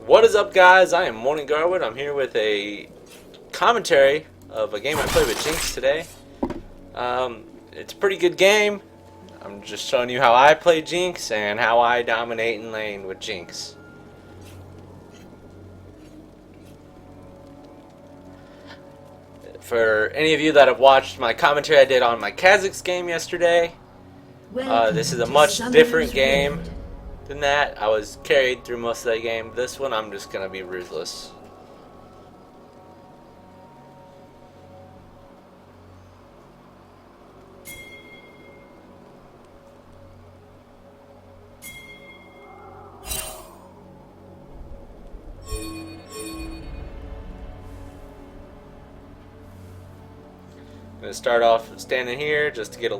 What is up, guys? I am Morning Garwood. I'm here with a commentary of a game I played with Jinx today. It's a pretty good game. I'm just showing you how I play Jinx and how I dominate in lane with Jinx. For any of you that have watched my commentary I did on my Kha'Zix game yesterday, this is a much different game than that. I was carried through most of that game. This one I'm just going to be ruthless. I'm going to start off standing here just to get a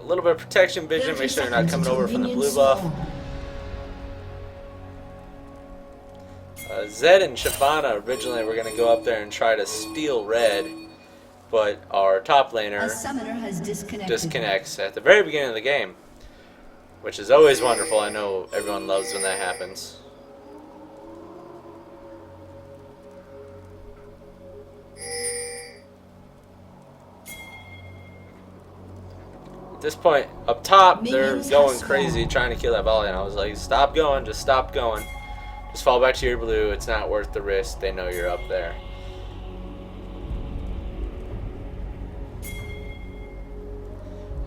little bit of protection vision, make sure you're not coming over from the blue buff. Zed and Shyvana originally were going to go up there and try to steal red, but our top laner disconnects at the very beginning of the game, which is always wonderful. I know everyone loves when that happens. At this point, up top, they're going crazy trying to kill that volley, and I was like, stop going, just stop going. Just fall back to your blue, it's not worth the risk, they know you're up there.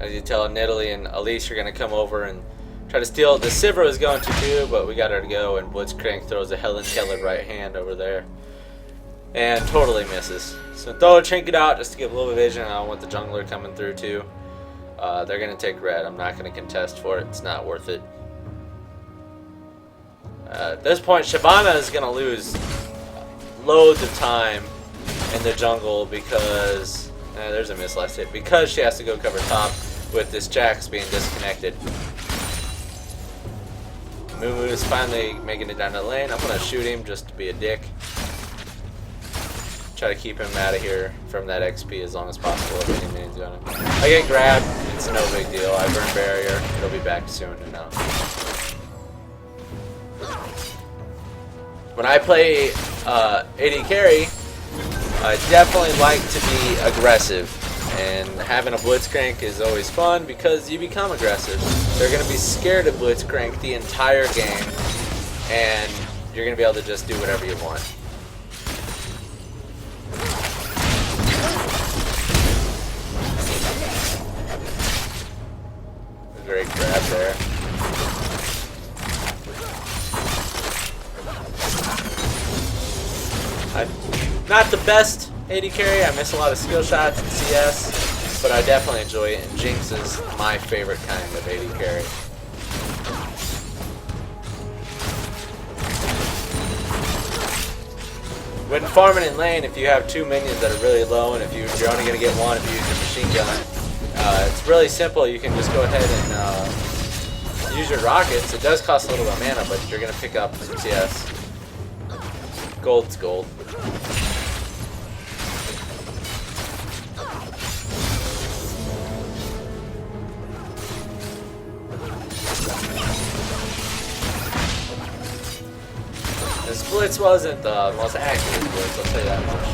As you tell, Nidalee and Elise are going to come over and try to steal. The Sivir is going to too, but we got her to go, and Blitzcrank throws a Helen Keller right hand over there. And totally misses. So throw a Trinket out just to give a little bit of vision. I don't want the jungler coming through too. They're going to take red. I'm not going to contest for it. It's not worth it. At this point, Shyvana is going to lose loads of time in the jungle because... there's a miss last hit. Because she has to go cover top with this Jax being disconnected. Moo is finally making it down the lane. I'm going to shoot him just to be a dick. Try to keep him out of here from that XP as long as possible if any minions on him. I get grabbed, it's no big deal. I burn barrier, it'll be back soon enough. When I play AD carry, I definitely like to be aggressive. And having a Blitzcrank is always fun because you become aggressive. They're going to be scared of Blitzcrank the entire game, and you're going to be able to just do whatever you want. Great grab there. I'm not the best AD carry. I miss a lot of skill shots in CS, but I definitely enjoy it, and Jinx is my favorite kind of AD carry. When farming in lane, if you have two minions that are really low, and if you're only going to get one if you use your machine gun, it's really simple. You can just go ahead and use your rockets. It does cost a little bit of mana, but you're going to pick up some CS. Gold's gold. This blitz wasn't the most accurate blitz, I'll tell you that much.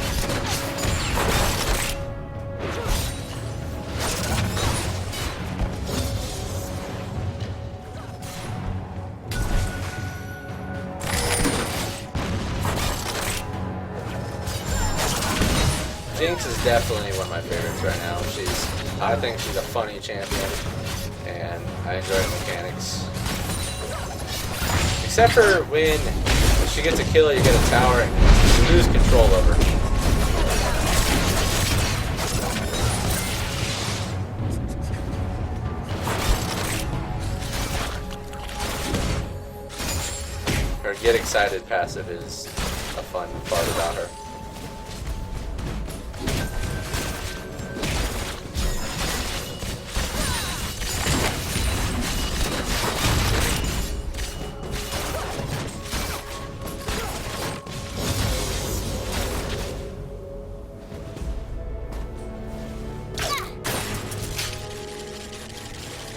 Jinx is definitely one of my favorites right now. I think she's a funny champion, and I enjoy her mechanics. Except for when she gets a kill, you get a tower, and you lose control over her. Her get excited passive is a fun part about her.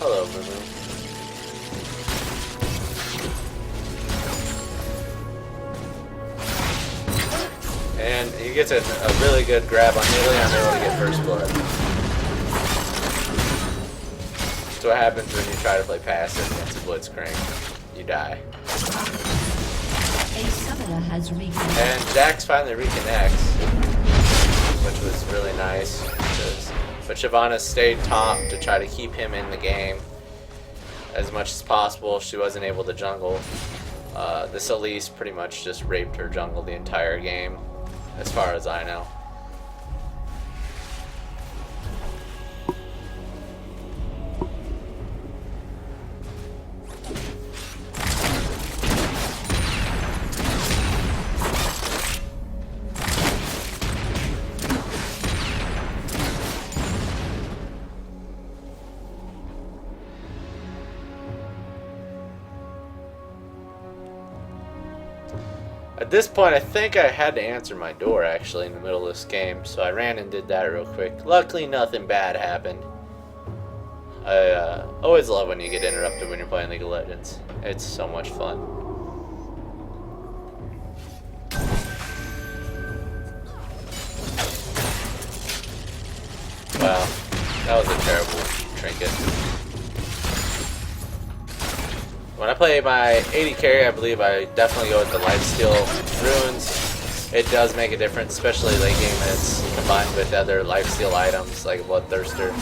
Hello, Moo. And he gets a really good grab on Nearly. I'm able to get first blood. That's what happens when you try to play passive against a Blitzcrank. You die. A summoner has reconnected. And Jax finally reconnects, which was really nice. But Shyvana stayed top to try to keep him in the game as much as possible. She wasn't able to jungle. This Elise pretty much just raped her jungle the entire game, as far as I know. At this point, I think I had to answer my door, actually, in the middle of this game, so I ran and did that real quick. Luckily, nothing bad happened. I always love when you get interrupted when you're playing League of Legends. It's so much fun. Wow, that was a terrible trinket. When I play my AD carry, I believe I definitely go with the lifesteal runes. It does make a difference, especially late game when it's combined with other lifesteal items like Bloodthirster.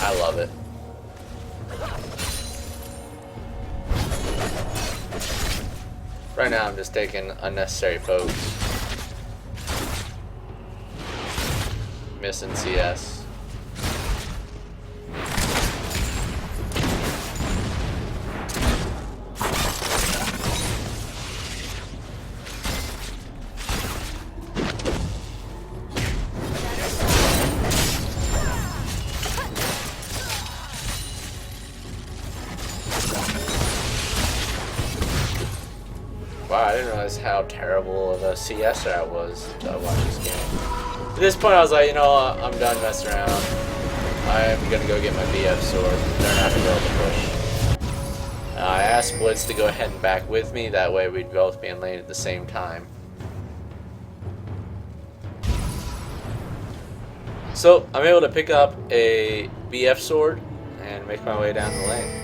I love it. Right now I'm just taking unnecessary pokes. Missing CS. Wow, I didn't realize how terrible of a CS I was until I watched this game. At this point, I was like, you know what? I'm done messing around. I'm gonna go get my BF sword. They're not gonna be able to push. I asked Blitz to go ahead and back with me. That way, we'd both be in lane at the same time. So I'm able to pick up a BF sword and make my way down the lane.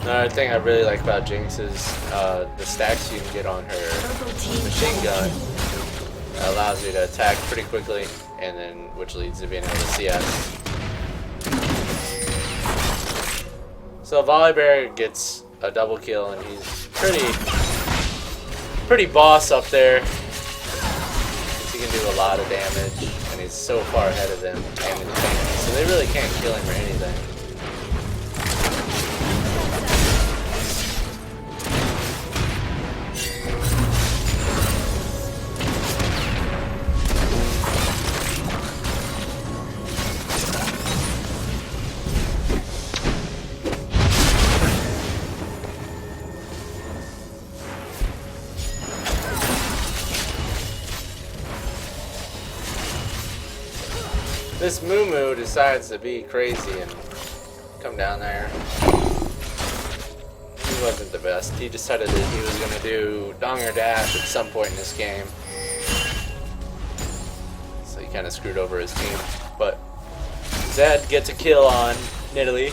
Another thing I really like about Jinx is the stacks you can get on her machine gun. It allows you to attack pretty quickly, and then which leads to being able to CS. So Volibear gets a double kill, and he's pretty boss up there. He can do a lot of damage, and he's so far ahead of them and in tank, so they really can't kill him or anything. This Moo decides to be crazy and come down there. He wasn't the best. He decided that he was going to do Dong or Dash at some point in this game. So he kind of screwed over his team. But Zed gets a kill on Nidalee.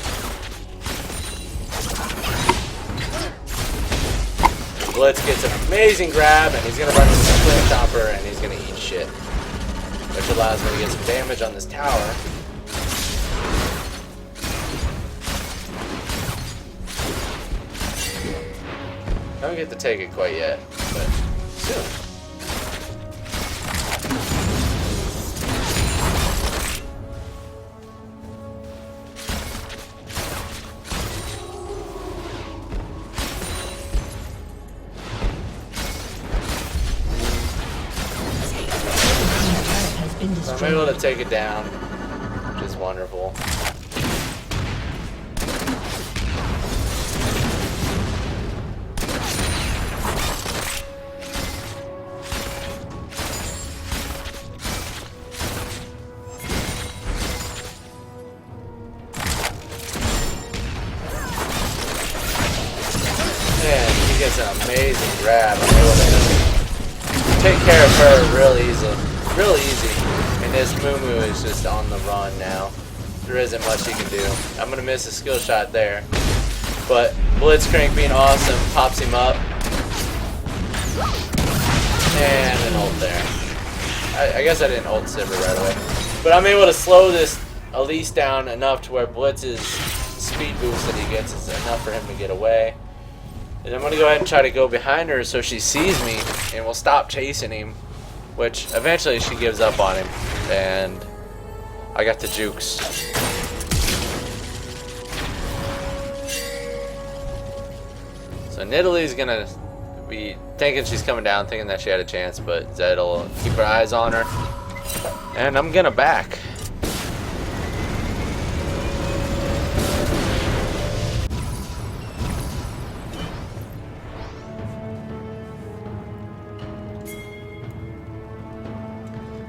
Blitz gets an amazing grab, and he's going to run into the Flame Chomper, and he's going to eat shit. Which allows me to get some damage on this tower. I don't get to take it quite yet, but soon. So I'm able to take it down, which is wonderful. And he gets an amazing grab. I'm able to take care of her real easy. And this Moo is just on the run now. There isn't much he can do. I'm going to miss a skill shot there. But Blitzcrank being awesome pops him up. And an ult there. I guess I didn't ult Sivir right away. But I'm able to slow this Elise down enough to where Blitz's speed boost that he gets is enough for him to get away. And I'm going to go ahead and try to go behind her so she sees me and will stop chasing him. Which eventually she gives up on him. And I got the jukes. So Nidalee's going to be thinking she's coming down, thinking that she had a chance. But Zed will keep her eyes on her. And I'm going to back.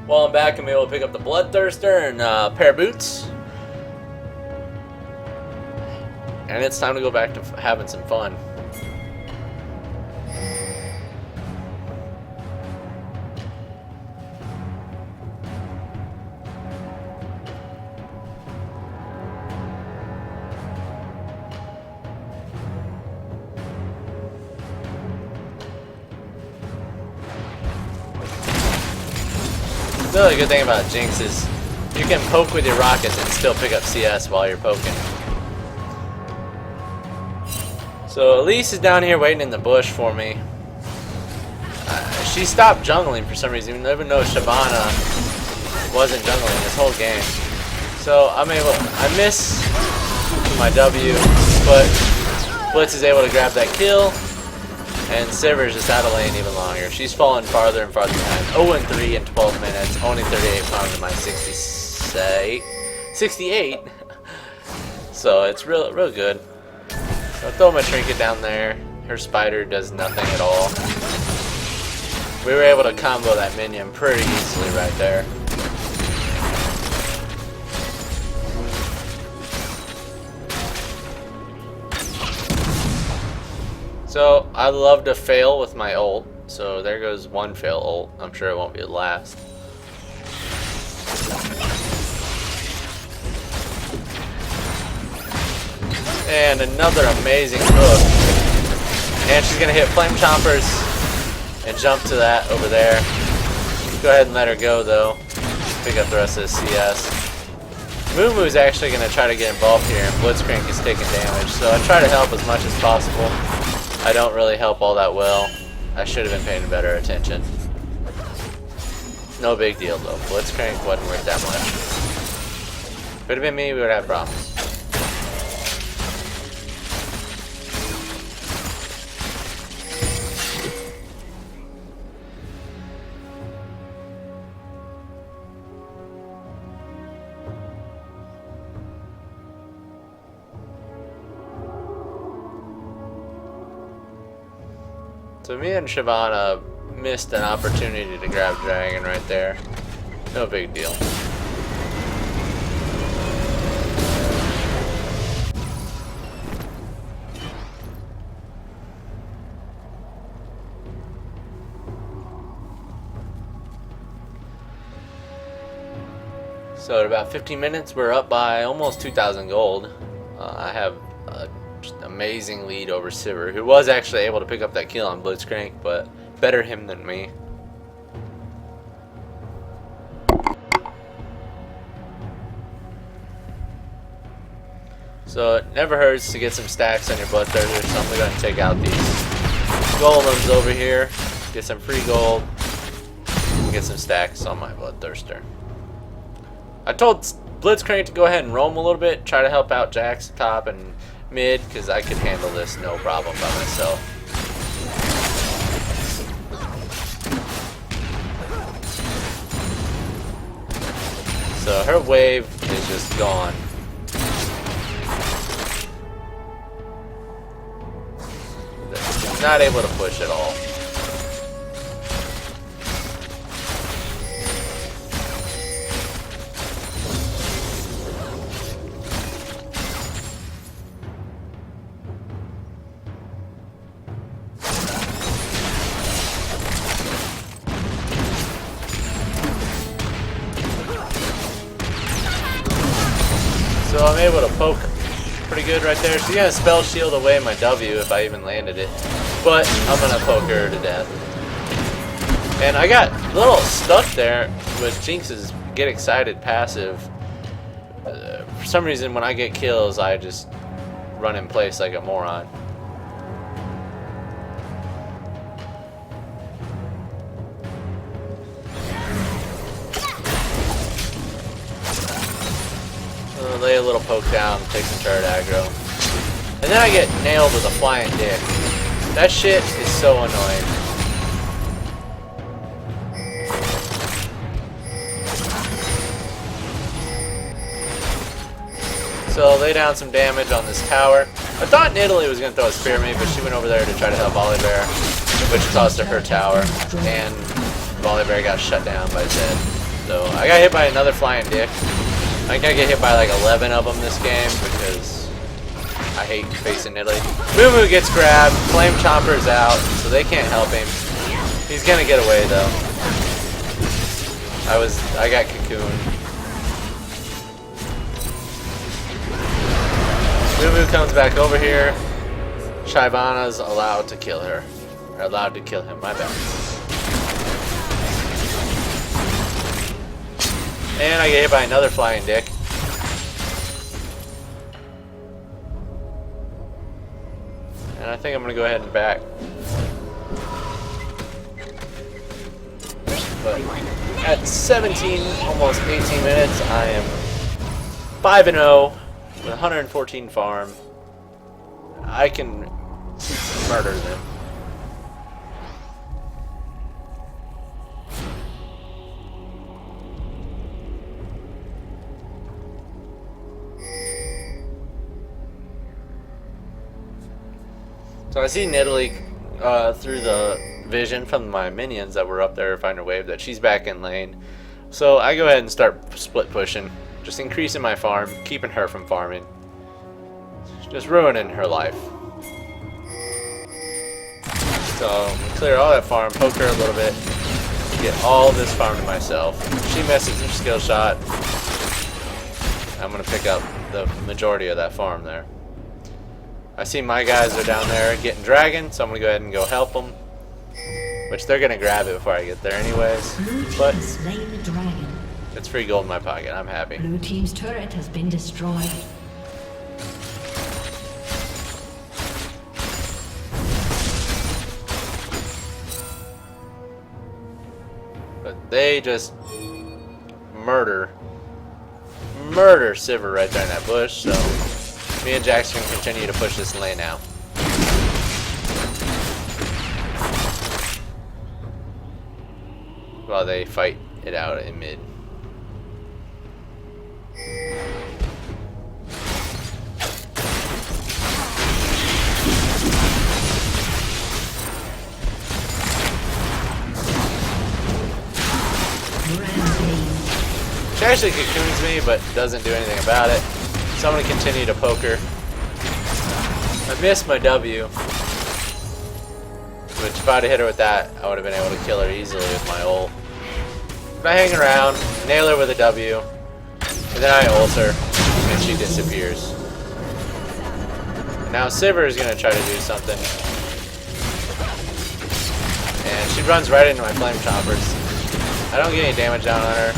While I'm back, I'm able to pick up the Bloodthirster and a pair of boots. And it's time to go back to having some fun. The really good thing about Jinx is you can poke with your rockets and still pick up CS while you're poking. So Elise is down here waiting in the bush for me. She stopped jungling for some reason, even though Shyvana wasn't jungling this whole game. So I miss my W, but Blitz is able to grab that kill. And Sivir's just out of lane even longer. She's falling farther and farther behind. 0-3 in 12 minutes. Only 38 pounds in my 68. So it's real good. So I throw my trinket down there. Her spider does nothing at all. We were able to combo that minion pretty easily right there. So I love to fail with my ult. So there goes one fail ult. I'm sure it won't be the last. And another amazing hook. And she's gonna hit Flame Chompers and jump to that over there. Go ahead and let her go though. Pick up the rest of the CS. Moomoo's actually gonna try to get involved here, and Blitzcrank is taking damage. So I try to help as much as possible. I don't really help all that well. I should have been paying better attention. No big deal though. Blitzcrank wasn't worth that much. If it had been me, we would have problems. So me and Shyvana missed an opportunity to grab Dragon right there. No big deal. So at about 15 minutes, we're up by almost 2,000 gold. I have a just amazing lead over Sivir, who was actually able to pick up that kill on Blitzcrank, but better him than me. So it never hurts to get some stacks on your Bloodthirster, so I'm going to take out these golems over here. get some free gold, and get some stacks on my Bloodthirster. I told Blitzcrank to go ahead and roam a little bit, try to help out Jax top and mid, because I could handle this no problem by myself. So her wave is just gone. She's not able to push at all. So I'm able to poke pretty good right there. She's gonna spell shield away my W if I even landed it. But I'm gonna poke her to death. And I got a little stuck there with Jinx's get excited passive. For some reason when I get kills I just run in place like a moron. Lay a little poke down, take some turret aggro. And then I get nailed with a flying dick. That shit is so annoying. So lay down some damage on this tower. I thought Nidalee was going to throw a spear at me, but she went over there to try to help Volibear, which caused her tower. And Volibear got shut down by Zed. So I got hit by another flying dick. I think I get hit by like 11 of them this game because I hate facing Nidalee. Moo gets grabbed, Flame Chomper's out, so they can't help him. He's gonna get away though. I got cocooned. Moo comes back over here. Shyvana's allowed to kill her. Or allowed to kill him, my bad. And I get hit by another flying dick. And I think I'm gonna go ahead and back. But at 17, almost 18 minutes, I am 5-0 with 114 farm. I can murder them. So I see Nidalee through the vision from my minions that were up there find a wave that she's back in lane. So I go ahead and start split pushing, just increasing my farm, keeping her from farming, just ruining her life. So we clear all that farm, poke her a little bit, get all this farm to myself. She misses her skill shot. I'm gonna pick up the majority of that farm there. I see my guys are down there getting dragon, so I'm going to go ahead and go help them. Which they're going to grab it before I get there anyways. But slain the dragon. It's free gold in my pocket, I'm happy. Blue team's turret has been destroyed. But they just murder Sivir right there in that bush, so me and Jax can continue to push this lane out. While they fight it out in mid. She actually cocoons me, but doesn't do anything about it. So I'm going to continue to poke her. I missed my W. Which if I'd have hit her with that, I would have been able to kill her easily with my ult. But I hang around, nail her with a W, and then I ult her, and she disappears. Now Sivir is going to try to do something. And she runs right into my flame chompers. I don't get any damage down on her.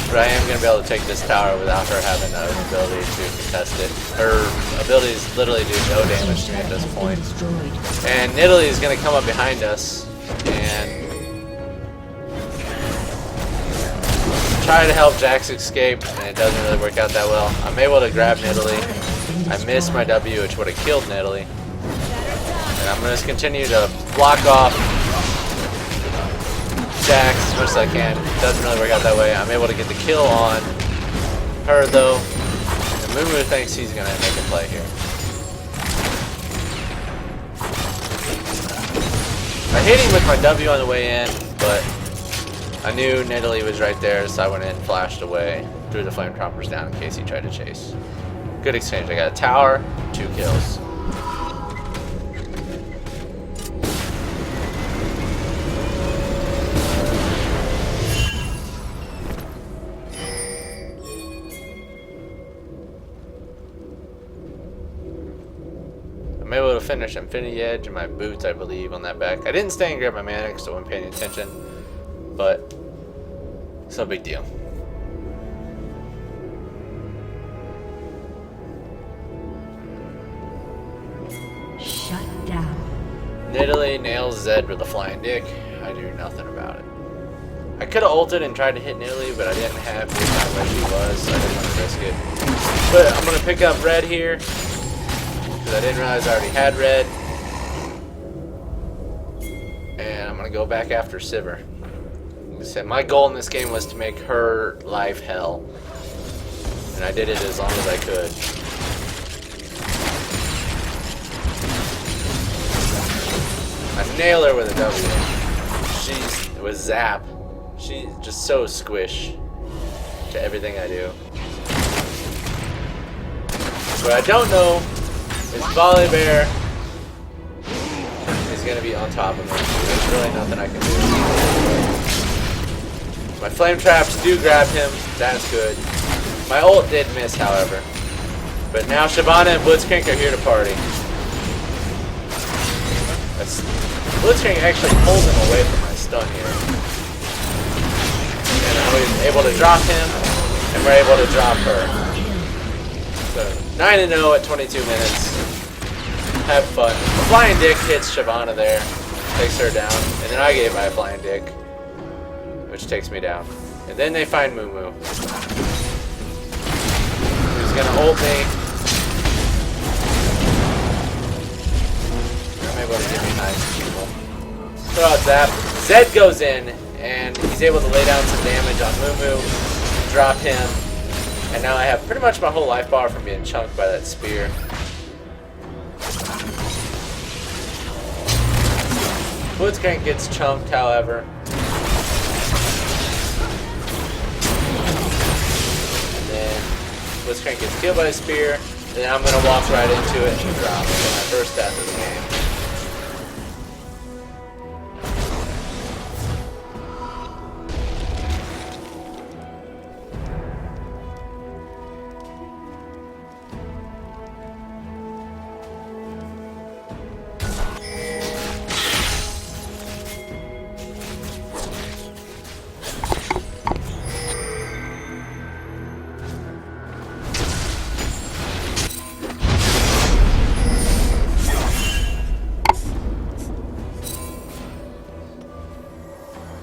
But I am going to be able to take this tower without her having an ability to contest it. Her abilities literally do no damage to me at this point. And Nidalee is going to come up behind us and try to help Jax escape, and it doesn't really work out that well. I'm able to grab Nidalee. I missed my W, which would have killed Nidalee. And I'm going to continue to block off Jax as much as I can. It doesn't really work out that way. I'm able to get the kill on her though. And Mumu thinks he's going to make a play here. I hit him with my W on the way in, but I knew Nidalee was right there, so I went in, flashed away, threw the flame trompers down in case he tried to chase. Good exchange. I got a tower, 2 kills. I'm able to finish Infinity Edge and my boots, I believe, on that back. I didn't stay and grab my mana because I wasn't paying attention, but it's no big deal. Shut down. Nidalee nails Zed with a flying dick. I do nothing about it. I could have ulted and tried to hit Nidalee, but I didn't have the time where she was, so I didn't want to risk it. But I'm going to pick up red here, because I didn't realize I already had red. And I'm going to go back after Sivir. Like I said, my goal in this game was to make her life hell. And I did it as long as I could. I nail her with a W. She's with Zap. She's just so squish to everything I do. What I don't know is Volibear is going to be on top of me. There's really nothing I can do. My flame traps do grab him. That's good. My ult did miss, however. But now Shyvana and Blitzcrank are here to party. Blitzcrank actually pulls him away from my stun here. And I was able to drop him, and we're able to drop her. So 9-0 at 22 minutes. Have fun. A flying dick hits Shyvana there, takes her down, and then I gave my flying dick, which takes me down. And then they find Mumu, who's gonna ult me. I'm able to get behind some people. Throw out Zap. Zed goes in, and he's able to lay down some damage on Mumu, drop him, and now I have pretty much my whole life bar from being chunked by that spear. Blitzcrank gets chunked, however. And then Blitzcrank gets killed by a spear, and then I'm going to walk right into it and drop for my first death of the game.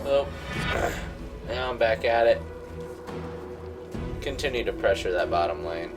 So, now I'm back at it. Continue to pressure that bottom lane.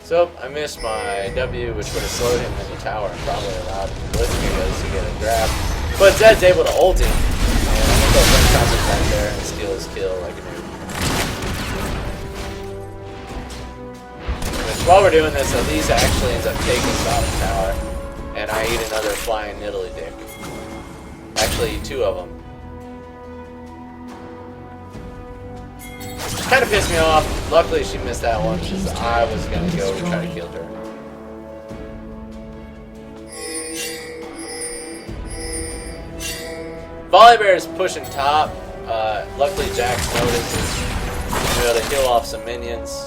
So, I missed my W, which would have slowed him in the tower and probably allowed Blitzcrank to get a grab. But Zed's able to ult him, and I'm going to go front top back there and steal his kill like a noob. Which, while we're doing this, Elise actually ends up taking bottom tower, and I eat another flying Nidalee dick. Actually, 2 of them. Kind of pissed me off. Luckily, she missed that one because I was going to go try to kill her. Volibear is pushing top, Luckily Jax notices. I'm able to heal off some minions.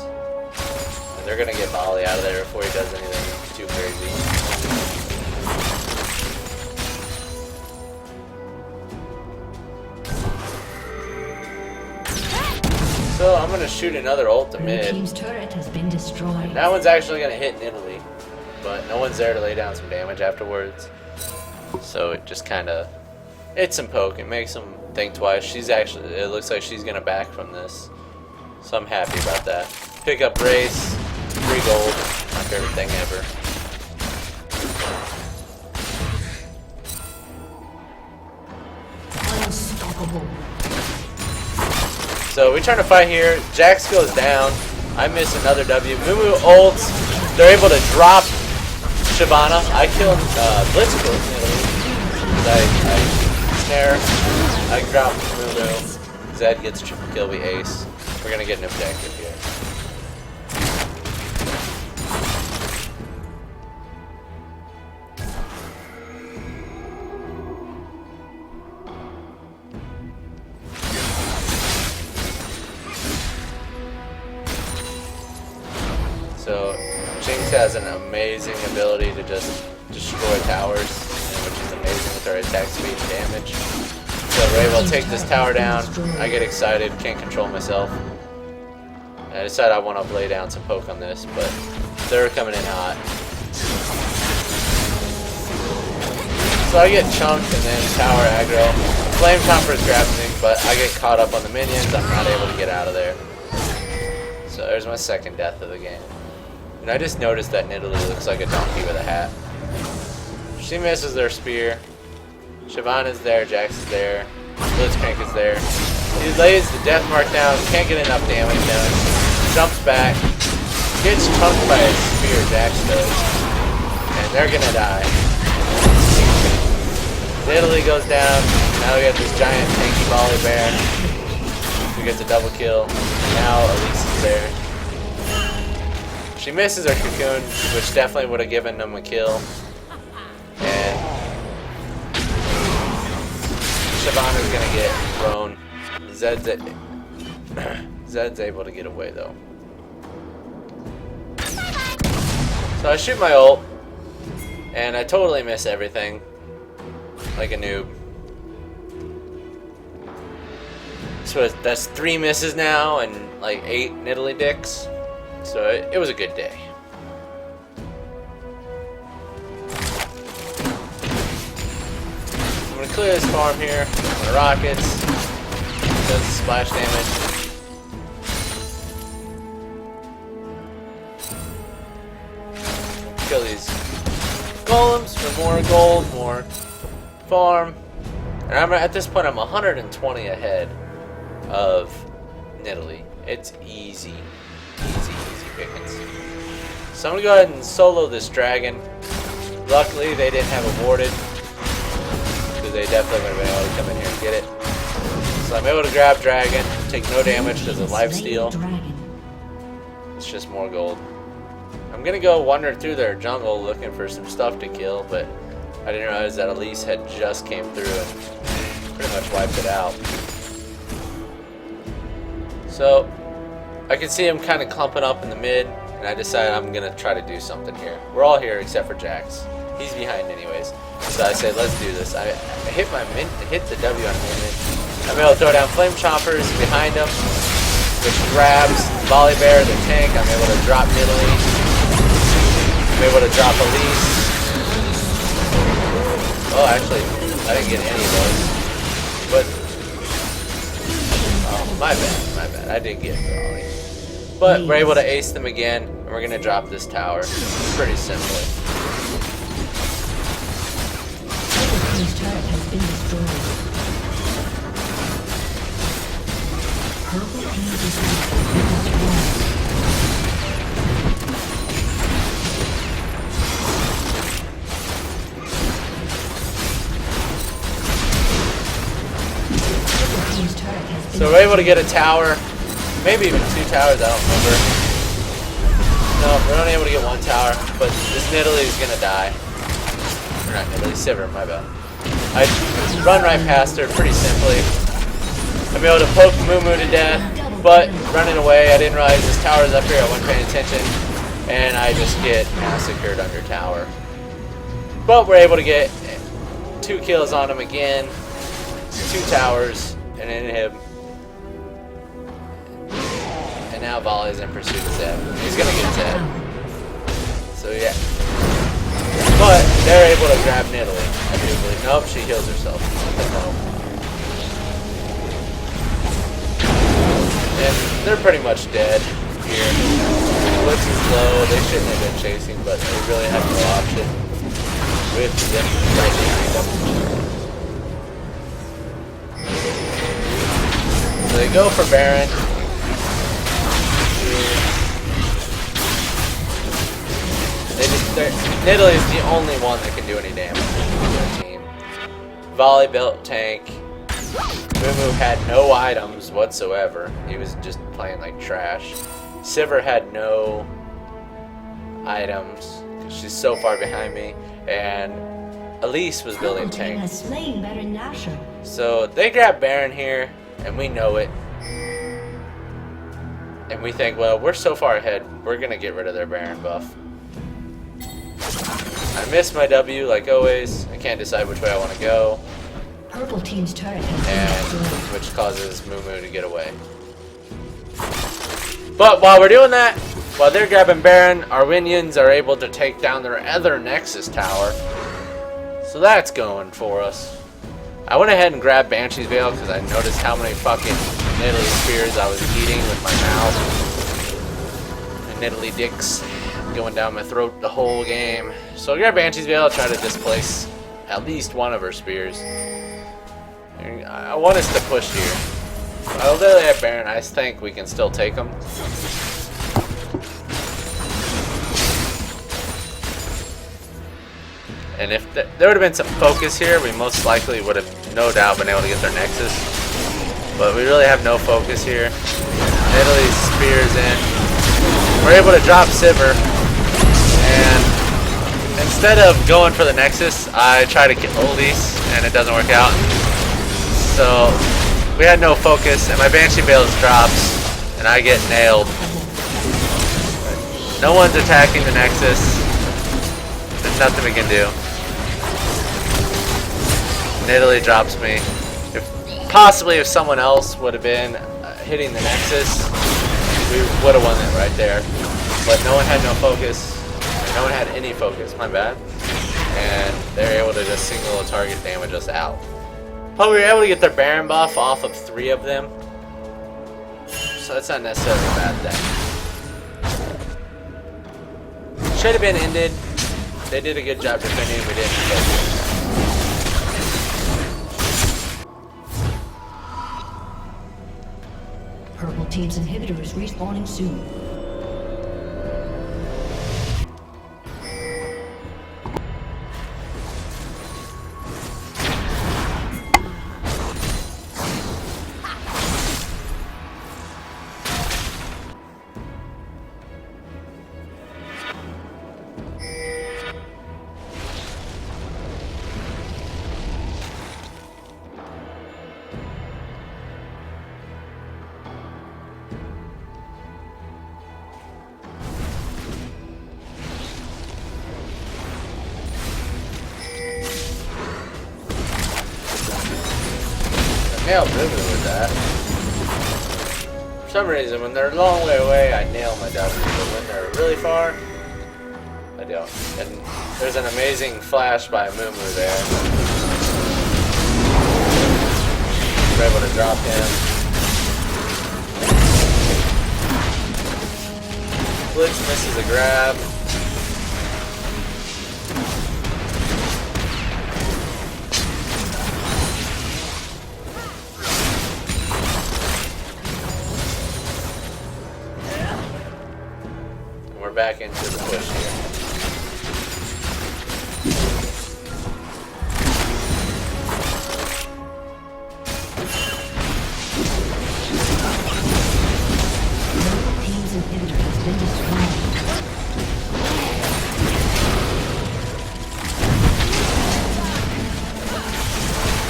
And they're gonna get volley out of there before he does anything too crazy. So I'm gonna shoot another ult to Blue mid. team's turret has been destroyed. That one's actually gonna hit in Italy, but no one's there to lay down some damage afterwards. So it just kinda, it's some poke. It makes them think twice. She's actually, it looks like she's gonna back from this. So I'm happy about that. Pick up race, 3 gold, my favorite thing ever. Unstoppable. So we turn to fight here. Jax goes down. I miss another W. Mumu ults. They're able to drop Shyvana. I kill Blitzcrank. I snare. I drop Mumu. Zed gets triple kill. We ace. We're gonna get an objective here. So Jinx has an amazing ability to just destroy towers, which is amazing with her attack speed and damage. So we're able to take this tower down. I get excited, can't control myself. I decide I want to lay down some poke on this, but they're coming in hot. So I get chunked and then tower aggro. Flame Chomper's grabbing me, but I get caught up on the minions. I'm not able to get out of there. So there's my second death of the game. And I just noticed that Nidalee looks like a donkey with a hat. She misses their spear. Shyvana's there, Jax is there, Blitzcrank is there. He lays the death mark down, can't get enough damage done. Jumps back, gets chunked by a spear, Jax does. And they're gonna die. Nidalee goes down. Now we got this giant tanky volley bear who gets a double kill. Now Elise is there. She misses her cocoon, which definitely would have given them a kill. And Shyvana's gonna get thrown. Zed's able to get away though. So I shoot my ult, and I totally miss everything, like a noob. So that's 3 misses now and like 8 Nidalee dicks. So it was a good day. I'm gonna clear this farm here. My rockets. Does splash damage. Kill these golems for more gold, more farm. And at this point I'm 120 ahead of Nidalee. It's easy. Easy pickings. So I'm gonna go ahead and solo this dragon. Luckily they didn't have it warded, because they definitely would have been able to come in here and get it. So I'm able to grab dragon, take no damage because of lifesteal. It's just more gold. I'm gonna go wander through their jungle looking for some stuff to kill, but I didn't realize that Elise had just came through and pretty much wiped it out. So I can see him kind of clumping up in the mid, and I decided I'm gonna try to do something here. We're all here except for Jax. He's behind anyways. So I say, let's do this. I hit the W on a minion. I'm able to throw down flame choppers behind him, which grabs Volley Bear, the tank. I'm able to drop Nidalee. I'm able to drop Elise. Oh, actually, I didn't get any of those. But oh, my bad. I did get Volley. But we're able to ace them again, and we're gonna drop this tower pretty simply. His turret has been destroyed. Purple team is destroyed. So we're able to get a tower, maybe even 2 towers, I don't remember. No, we're only able to get 1 tower, but this Nidalee is gonna die. Or not Nidalee, Sivir, my bad. I run right past her pretty simply. I'm able to poke Moo Moo to death, but running away, I didn't realize this tower's up here, I wasn't paying attention, and I just get massacred under tower. But we're able to get 2 kills on him again, 2 towers, and then him. And now Volley's in pursuit of Zeb. He's gonna get Zeb. So yeah. But they're able to grab Nidalee. I do believe. Nope, she heals herself. And they're pretty much dead here. Blitz is low. They shouldn't have been chasing, but they really have no option with Zeb right behind them. So they go for Baron. Nidalee is the only one that can do any damage to their team. Volley built tank. Moo Moo had no items whatsoever. He was just playing like trash. Sivir had no items. She's so far behind me. And Elise was building tank. So they grab Baron here, and we know it. And we think, well, we're so far ahead, we're going to get rid of their Baron buff. I missed my W like always. I can't decide which way I want to go. Purple team's turret has been destroyed. Which causes Moo Moo to get away. But while we're doing that, while they're grabbing Baron, our minions are able to take down their other Nexus tower. So that's going for us. I went ahead and grabbed Banshee's Veil because I noticed how many fucking Nidalee spears I was eating with my mouth. And Nidalee dicks going down my throat the whole game. So I grab Banshee's Veil, I'll try to displace at least one of her spears. I want us to push here. I literally have Baron. I think we can still take them. And if there would have been some focus here, we most likely would have no doubt been able to get their Nexus. But we really have no focus here. Nidalee spears in. We're able to drop Sivir. And instead of going for the Nexus, I try to kill Elise, and it doesn't work out. So we had no focus, and my Banshee Veils drops, and I get nailed. No one's attacking the Nexus. There's nothing we can do. Nidalee drops me. If someone else would have been hitting the Nexus, we would have won it right there. But no one had no focus. No one had any focus, my bad. And they're able to just single target damage us out. But we were able to get their Baron buff off of 3 of them. So that's not necessarily a bad thing. Should have been ended. They did a good job defending, we didn't focus. Purple team's inhibitor is respawning soon. Nailed Moo Moo with that. For some reason, when they're a long way away, I nail my W, but when they're really far, I don't. And there's an amazing flash by Moo Moo there. We're able to drop him. Blitz misses a grab. We're back into the push here. Team's inhibitor has been destroyed.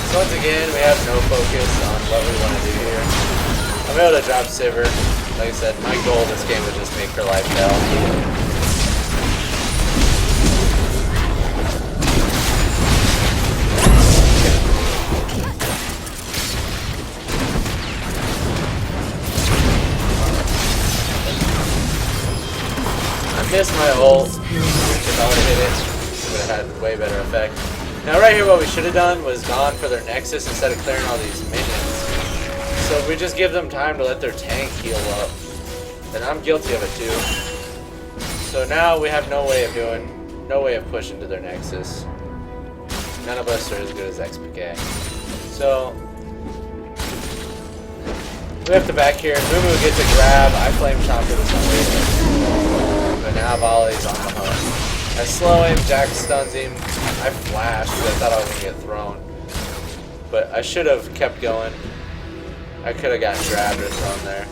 So once again, we have no focus on what we want to do here. I'm able to drop Sivir. Like I said, my goal this game was just make her life hell. I missed my ult. If I would have hit it, it would have had way better effect. Now right here what we should have done was gone for their Nexus instead of clearing all these minions. So if we just give them time to let their tank heal up, then I'm guilty of it too. So now we have no way of pushing to their Nexus. None of us are as good as XPK. So we have to back here. Mumu gets a grab. I flame chomp for some reason. But now Volley's on the hunt. I slow him, Jax stuns him. I flashed because I thought I was going to get thrown. But I should have kept going. I could have gotten grabbed or thrown there.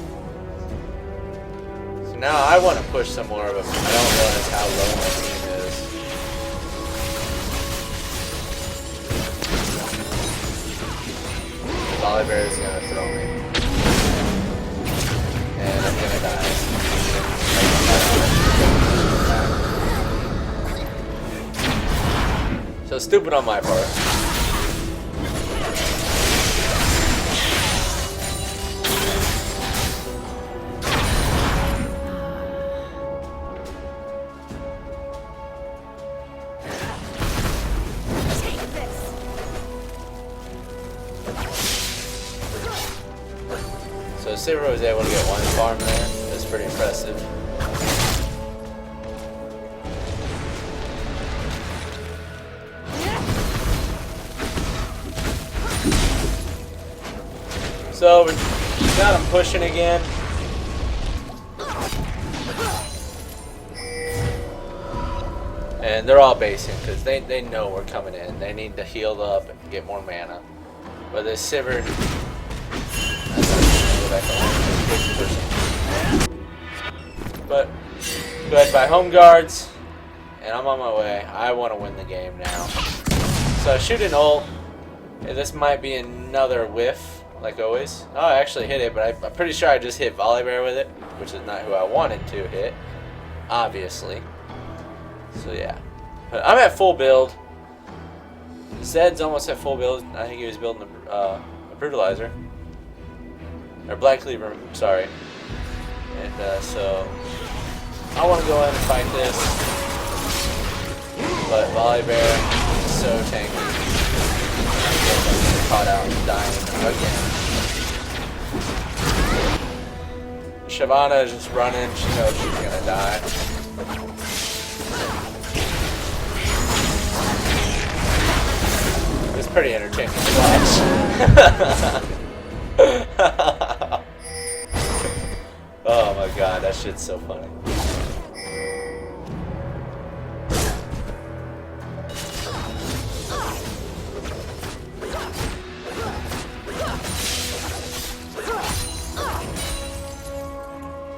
So now I want to push some more, but I don't realize how low my team is. Volibear is going to throw me. And I'm going to die. So stupid on my part. So Sivir was able to get one farm there. That's pretty impressive. So we got him pushing again. And they're all basing because they know we're coming in. They need to heal up and get more mana. But this Sivir, but go ahead, buy home guards, and I'm on my way. I want to win the game now. So I shoot an ult. And this might be another whiff, like always. Oh, I actually hit it, but I'm pretty sure I just hit Volibear with it, which is not who I wanted to hit, obviously. So yeah, but I'm at full build. Zed's almost at full build. I think he was building a brutalizer. Or Black Cleaver, sorry. And so I want to go in and fight this. But Volibear is so tanky. Caught out and dying again. Shyvana is just running. She knows she's gonna die. It's pretty entertaining to watch. Oh my god, that shit's so funny.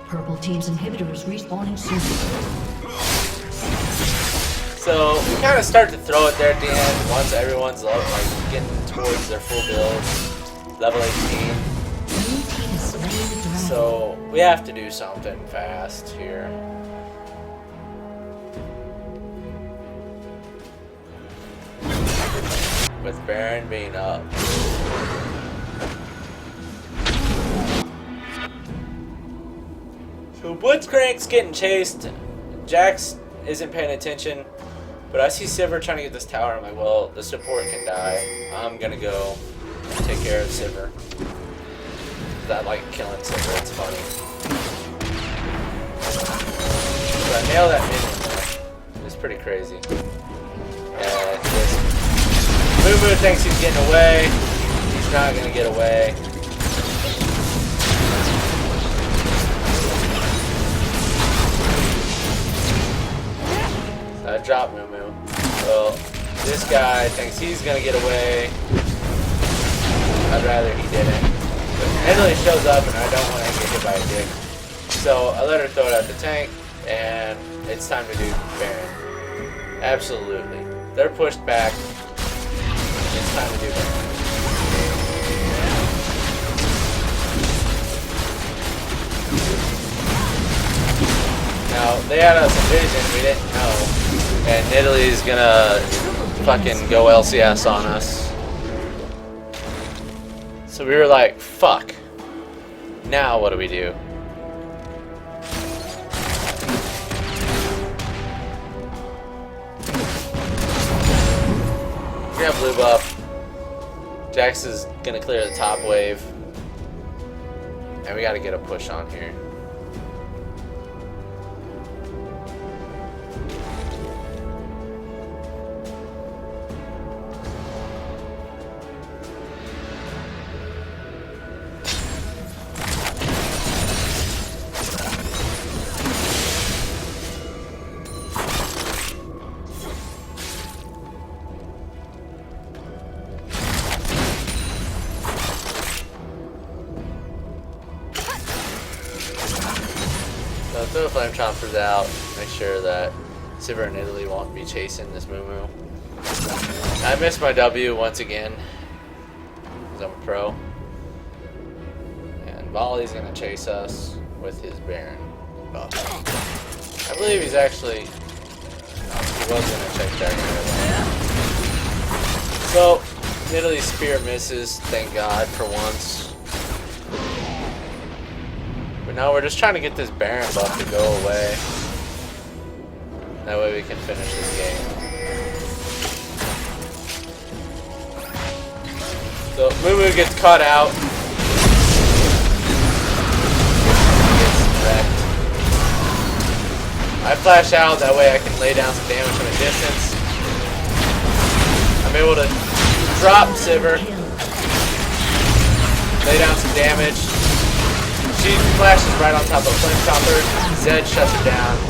Purple team's inhibitor is respawning soon. So we kind of start to throw it there at the end once everyone's like getting towards their full build, level 18. So we have to do something fast here. With Baron being up. So Blitzcrank's getting chased. Jax isn't paying attention. But I see Sivir trying to get this tower. I'm like, well, the support can die. I'm gonna go take care of Sivir. I like killing Sivir, it's funny. But I nailed that minion though. It's pretty crazy. And this Mumu thinks he's getting away. He's not gonna get away. So I dropped Mumu. Well, this guy thinks he's gonna get away. I'd rather he didn't. But Italy shows up and I don't want to get hit by a dick. So I let her throw it at the tank and it's time to do Baron. Absolutely. They're pushed back. It's time to do Baron. They had us a vision we didn't know. And Italy's gonna fucking go LCS on us. So we were like, fuck. Now what do we do? We have blue buff. Jax is gonna clear the top wave. And we gotta get a push on here. So throw the flame choppers out, make sure that Sivir and Italy won't be chasing this Moo. I missed my W once again, because I'm a pro. And Volley's gonna chase us with his Baron buff. I believe he's actually, no, he was gonna check Dragon. So, Italy's spear misses, thank God for once. But now we're just trying to get this Baron buff to go away. That way we can finish this game. So Moo gets caught out. Gets wrecked. I flash out, that way I can lay down some damage from a distance. I'm able to drop Sivir. Lay down some damage. She flashes right on top of Flame Chopper. Zed shuts her down.